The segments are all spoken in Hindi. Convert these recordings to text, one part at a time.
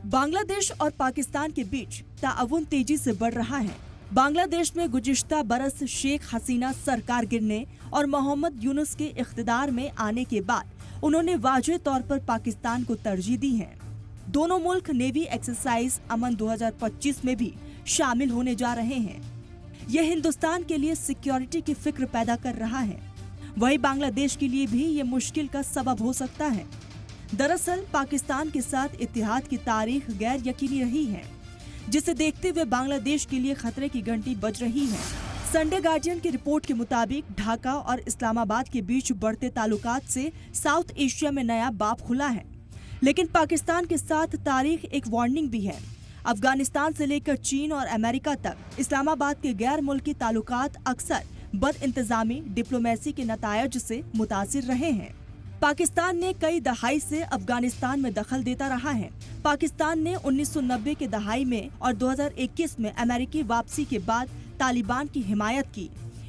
बांग्लादेश और पाकिस्तान के बीच ताउन तेजी से बढ़ रहा है। बांग्लादेश में गुज़िश्ता बरस शेख हसीना सरकार गिरने और मोहम्मद यूनुस के इख्तिदार में आने के बाद उन्होंने वाज़ेह तौर पर पाकिस्तान को तरजीह दी है। दोनों मुल्क नेवी एक्सरसाइज अमन 2025 में भी शामिल होने जा रहे हैं। यह हिंदुस्तान के लिए सिक्योरिटी की फिक्र पैदा कर रहा है, वहीं बांग्लादेश के लिए भी ये मुश्किल का सबब हो सकता है। दरअसल पाकिस्तान के साथ इत्तेहाद की तारीख गैर यकीनी रही है, जिसे देखते हुए बांग्लादेश के लिए खतरे की घंटी बज रही है। संडे गार्डियन की रिपोर्ट के मुताबिक ढाका और इस्लामाबाद के बीच बढ़ते ताल्लुकात से साउथ एशिया में नया बाब खुला है, लेकिन पाकिस्तान के साथ तारीख एक वार्निंग भी है। अफगानिस्तान से लेकर चीन और अमेरिका तक इस्लामाबाद के गैर मुल्की ताल्लुकात अक्सर बदइंतजामी डिप्लोमेसी के नतायज से मुतासिर रहे हैं। पाकिस्तान ने कई दहाई से अफगानिस्तान में दखल देता रहा है। पाकिस्तान ने 1990 के दहाई में और 2021 में अमेरिकी वापसी के बाद तालिबान की हिमायत की।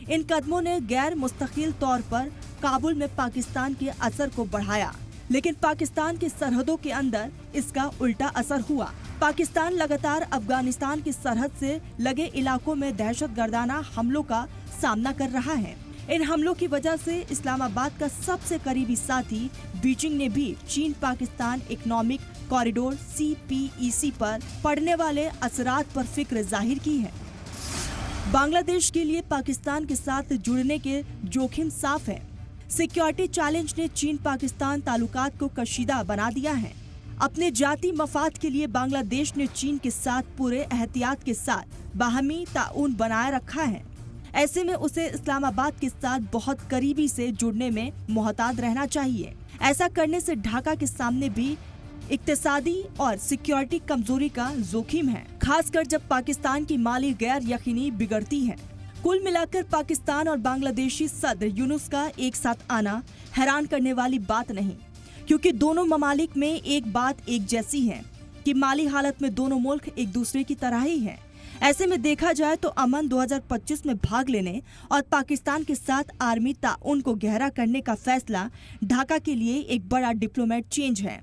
इन कदमों ने गैर मुस्तकिल तौर पर काबुल में पाकिस्तान के असर को बढ़ाया, लेकिन पाकिस्तान की सरहदों के अंदर इसका उल्टा असर हुआ। पाकिस्तान लगातार अफगानिस्तान की सरहद से लगे इलाकों में दहशतगर्दाना हमलों का सामना कर रहा है। इन हमलों की वजह से इस्लामाबाद का सबसे करीबी साथी बीजिंग ने भी चीन पाकिस्तान इकोनॉमिक कॉरिडोर CPEC पर पड़ने वाले असरात पर फिक्र जाहिर की है। बांग्लादेश के लिए पाकिस्तान के साथ जुड़ने के जोखिम साफ है। सिक्योरिटी चैलेंज ने चीन पाकिस्तान ताल्लुकात को कशीदा बना दिया है। अपने जाती मफाद के लिए बांग्लादेश ने चीन के साथ पूरे एहतियात के साथ बाहमी ताउन बनाए रखा है। ऐसे में उसे इस्लामाबाद के साथ बहुत करीबी से जुड़ने में मोहतात रहना चाहिए। ऐसा करने से ढाका के सामने भी इक्तिसादी और सिक्योरिटी कमजोरी का जोखिम है, खासकर जब पाकिस्तान की माली गैर यकीनी बिगड़ती है। कुल मिलाकर पाकिस्तान और बांग्लादेशी सदर यूनुस का एक साथ आना हैरान करने वाली बात नहीं, क्योंकि दोनों ममालिक में एक बात एक जैसी है कि माली हालत में दोनों मुल्क एक दूसरे की तरह ही हैं। ऐसे में देखा जाए तो अमन 2025 में भाग लेने और पाकिस्तान के साथ आर्मी ताउन को गहरा करने का फैसला ढाका के लिए एक बड़ा डिप्लोमेट चेंज है,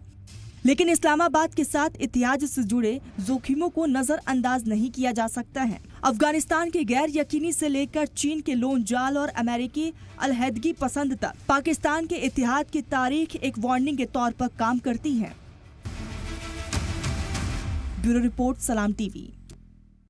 लेकिन इस्लामाबाद के साथ इत्तेहाद से जुड़े जोखिमों को नजरअंदाज नहीं किया जा सकता है। अफगानिस्तान के गैर यकीनी से लेकर चीन के लोन जाल और अमेरिकी अलहदगी पसंद तक पाकिस्तान के इत्तेहाद की तारीख एक वार्निंग के तौर पर काम करती है। ब्यूरो रिपोर्ट, सलाम TV।